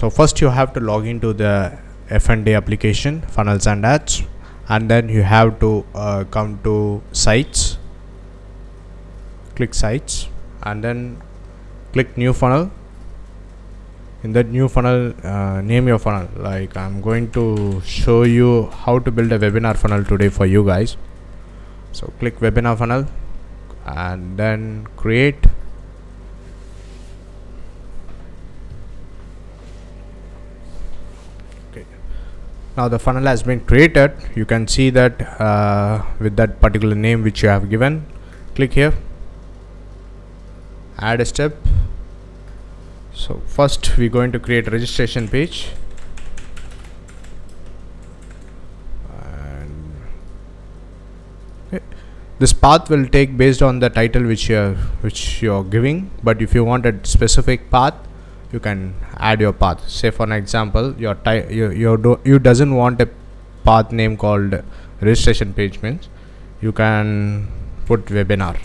So first you have to log into the F&A application, funnels and ads, and then you have to come to sites, click sites, and then click new funnel. In that new funnel, name your funnel. Like I'm going to show you how to build a webinar funnel today for you guys. So click webinar funnel and then create. Okay, now the funnel has been created. You can see that with that particular name which you have given. Click here, add a step. So first we're going to create a registration page, and this path will take based on the title which you're giving, but if you want a specific path, you can add your path. Say for an example, you doesn't want a path name called registration page, means you can put webinar.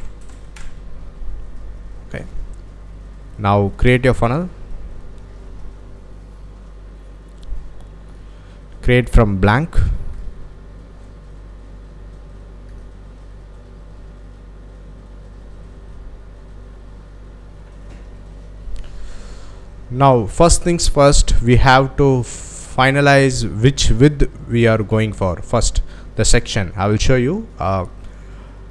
Okay, now create your funnel. Create from blank. Now first things first, we have to finalize which width we are going for. First, the section I will show you.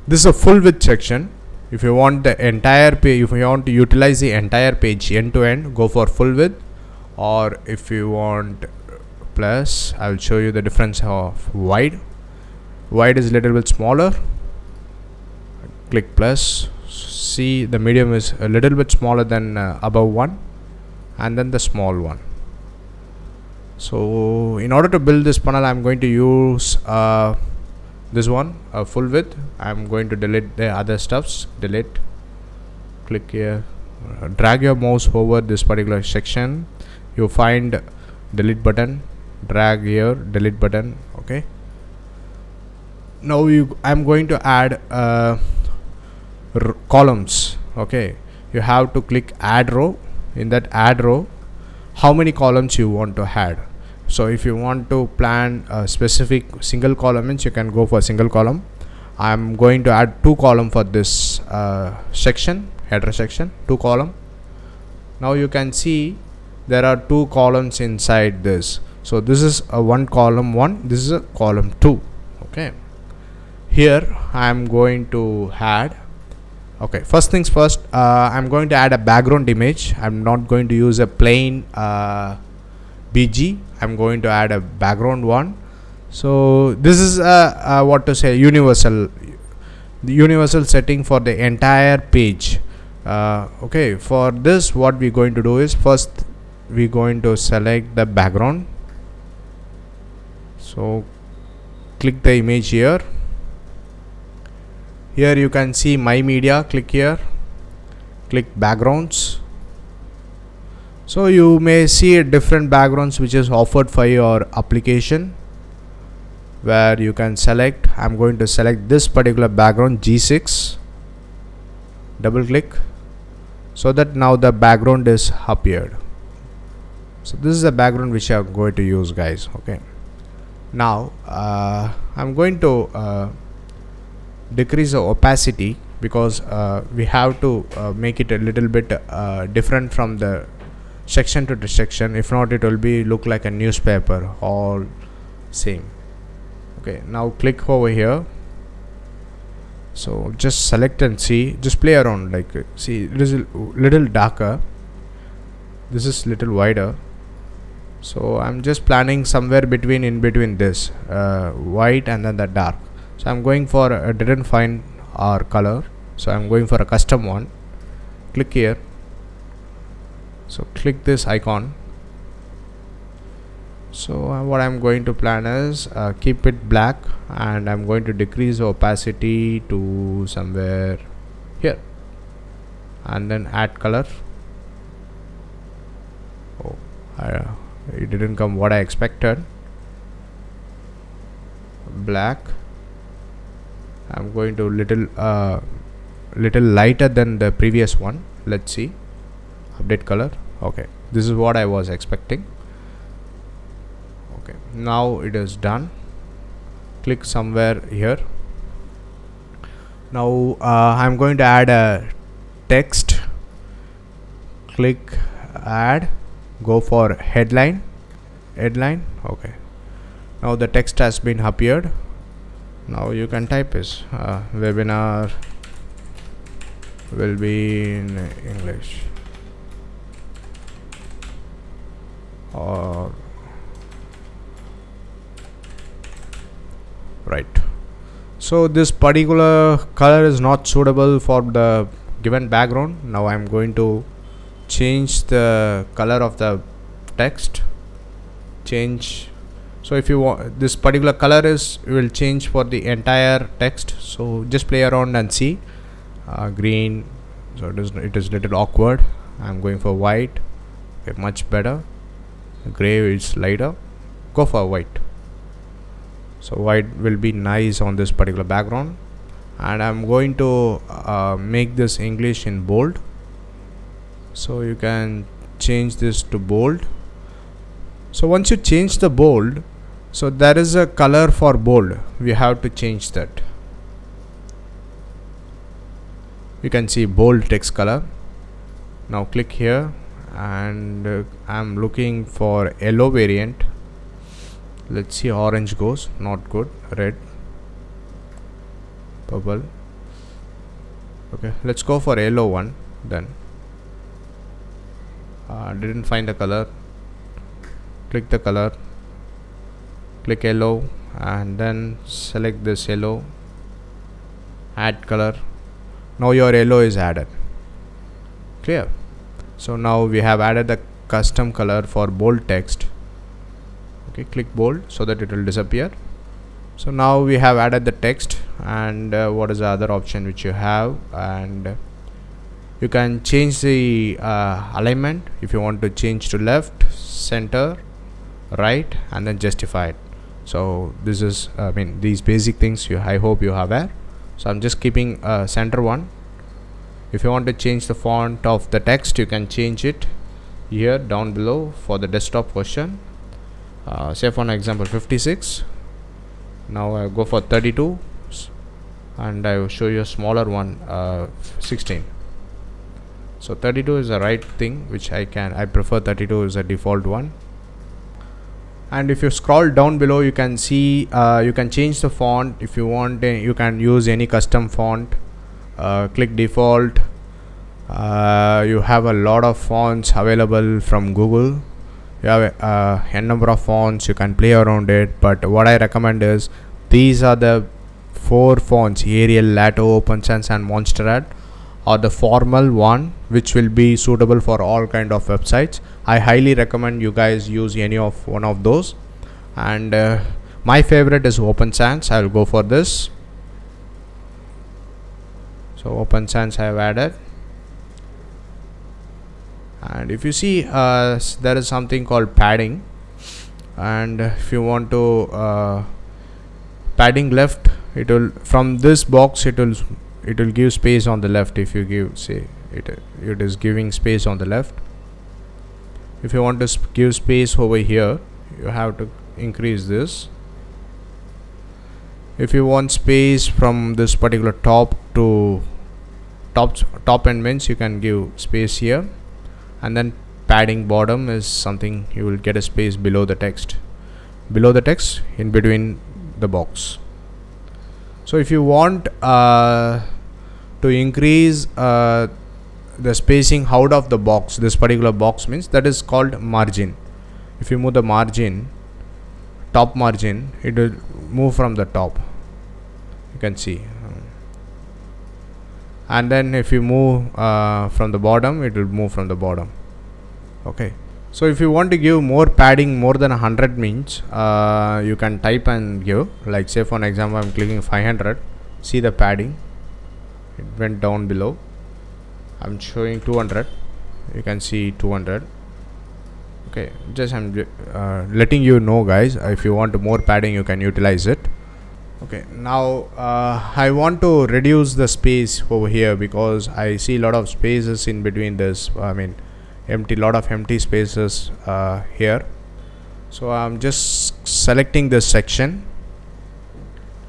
This is a full width section. If you want the entire page, if you want to utilize the entire page end to end, go for full width. Or if you want plus, I will show you the difference of wide. Wide is a little bit smaller. Click plus. See, the medium is a little bit smaller than above one, and then the small one. So in order to build this funnel, I'm going to use this one, full width. I'm going to delete the other stuffs. Delete. Click here, drag your mouse over this particular section. You find delete button, drag here, delete button. Okay, now I'm going to add columns. Okay, you have to click add row. In that add row, how many columns you want to add. So if you want to plan a specific single column, means you can go for single column. I'm going to add 2 column for this section, header section, 2 column. Now you can see there are 2 columns inside this. So this is a 1 column 1, this is a column 2. Okay, here I am going to add. Okay, first things first, I'm going to add a background image. I'm not going to use a plain BG. I'm going to add a background one. So this is what to say, universal, the universal setting for the entire page. Okay, for this what we're going to do is, first we're going to select the background. So click the image here. Here you can see my media. Click here, click backgrounds. So you may see different backgrounds which is offered for your application, where you can select. I'm going to select this particular background, G6. Double click, so that now the background is appeared. So this is the background which I'm going to use, guys. Okay, now I'm going to decrease the opacity, because we have to make it a little bit different from the section to the section. If not, it will be look like a newspaper, all same. Okay, now click over here. So just select and see, just play around. Like, see, it is a little darker, this is little wider. So I'm just planning somewhere between, in between this white and then the dark. So I'm going for didn't find our color, so I'm going for a custom one. Click here. So click this icon. So what I'm going to plan is keep it black, and I'm going to decrease opacity to somewhere here, and then add color. Oh, it didn't come what I expected. Black. I'm going to little lighter than the previous one. Let's see, update color. Okay, This is what I was expecting. Okay, now it is done. Click somewhere here. Now I'm going to add a text. Click add, go for headline. Okay, now the text has been appeared. Now you can type this webinar will be in English, or right. So this particular color is not suitable for the given background. Now I'm going to change the color of the text. Change. So if you want this particular color is, it will change for the entire text. So just play around and see. Green, so it is little awkward. I'm going for white. Okay, much better. Gray is lighter. Go for white. So white will be nice on this particular background. And I'm going to make this English in bold. So you can change this to bold. So once you change the bold, so there is a color for bold. We have to change that. You can see bold text color. Now click here, and I'm looking for yellow variant. Let's see, orange goes, not good. Red, purple. Okay, let's go for yellow one then. Didn't find the color. Click the color, click yellow, and then select this yellow, add color. Now your yellow is added. Clear? So now we have added the custom color for bold text. Okay, click bold so that it will disappear. So now we have added the text, and what is the other option which you have, and you can change the alignment if you want to change to left, center, right, and then justify it. So this is these basic things I hope you are aware. So I'm just keeping center one. If you want to change the font of the text, you can change it here down below for the desktop version. Say for an example 56. Now I go for 32, and I will show you a smaller one, 16. So 32 is the right thing which I prefer. 32 is a default one. And if you scroll down below, you can see you can change the font. If you want, you can use any custom font. Click default. You have a lot of fonts available from Google. You have a number of fonts, you can play around it, but what I recommend is these are the 4 fonts: Arial, Lato, Open Sans, and Montserrat, or the formal one which will be suitable for all kind of websites. I highly recommend you guys use any of one of those, and my favorite is Open Sans. I will go for this. So Open Sans I have added, and if you see there is something called padding, and if you want to padding left, it will, from this box it will give space on the left. If you give, say it is giving space on the left. If you want to give space over here, you have to increase this. If you want space from this particular top to top end means you can give space here, and then padding bottom is something you will get a space below the text in between the box. So if you want to increase the spacing out of the box, this particular box means, that is called margin. If you move the margin, top margin, it will move from the top, you can see, and then if you move from the bottom, it will move from the bottom. Okay, so if you want to give more padding, more than 100 means you can type and give, like say for an example I'm clicking 500. See the padding, it went down below. I'm showing 200, you can see 200. Okay, just I'm letting you know, guys, if you want more padding you can utilize it. Okay, now I want to reduce the space over here because I see a lot of spaces in between this. lot of empty spaces here. So I'm just selecting this section.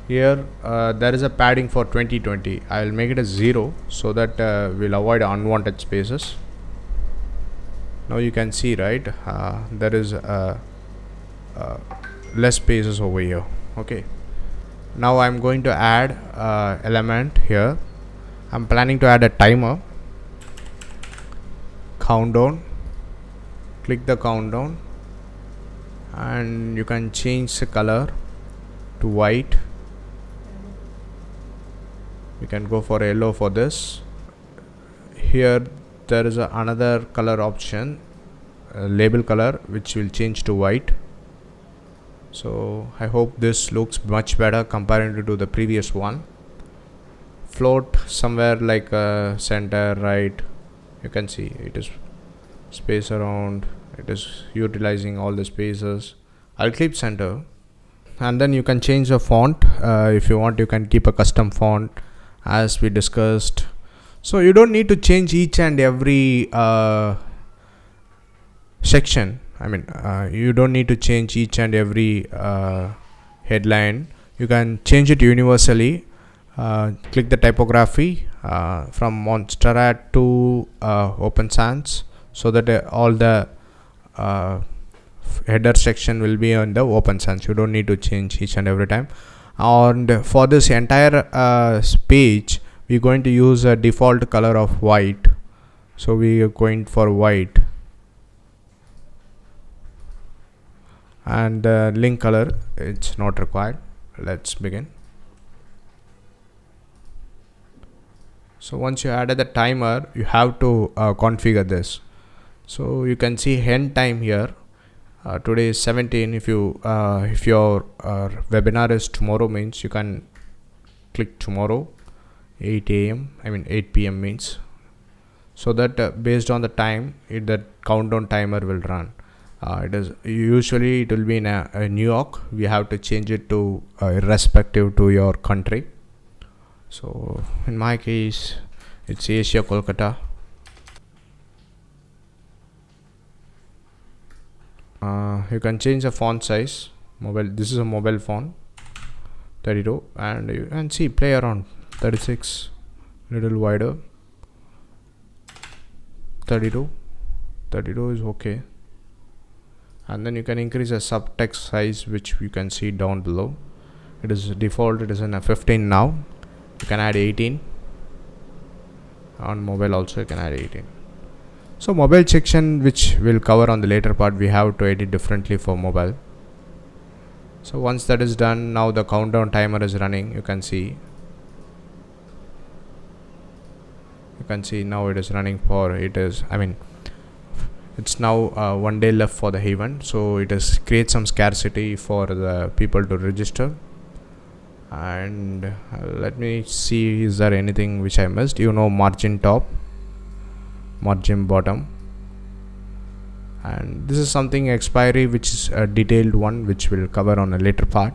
Here there is a padding for 2020. I will make it a 0 so that we'll avoid unwanted spaces. Now you can see, right, there is less spaces over here. Okay, now I'm going to add element here. I'm planning to add a timer, countdown. Click the countdown, and you can change the color to white. You can go for yellow for this. Here there is another color option, label color, which will change to white. So I hope this looks much better compared to the previous one. Float somewhere like center, right. You can see it is space around, it is utilizing all the spaces. I'll keep center, and then you can change the font. If you want, you can keep a custom font as we discussed. So you don't need to change each and every section. I mean, you don't need to change each and every headline. You can change it universally. Click the typography from Montserrat to Open Sans, so that all the header section will be on the Open Sans. You don't need to change each and every time. And for this entire page, we're going to use a default color of white. So we are going for white, and the link color, it's not required. Let's begin. So once you added the timer, you have to configure this. So you can see end time here. Today is 17. If your webinar is tomorrow, means you can click tomorrow 8 a.m. I mean 8 p.m. means, so that based on the time, that countdown timer will run. It is usually, it will be in New York. We have to change it to irrespective to your country. So in my case, it's Asia, Kolkata. You can change the font size. Mobile, this is a mobile font, 32, and you can see, play around. 36, little wider. 32 is okay. And then you can increase the subtext size, which you can see down below. It is default, it is in a 15 now. You can add 18. On mobile also you can add 18. So mobile section, which we'll cover on the later part, we have to edit differently for mobile. So once that is done, now the countdown timer is running. You can see now it is running for, it's now 1 day left for the event. So it is create some scarcity for the people to register. And let me see, is there anything which I missed? Margin top, margin bottom, and this is something expiry, which is a detailed one, which we'll cover on a later part.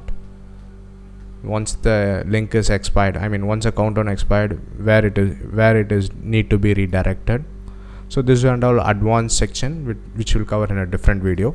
Once the link is expired, once a countdown expired, where it is need to be redirected. So this is an all advanced section which we'll cover in a different video.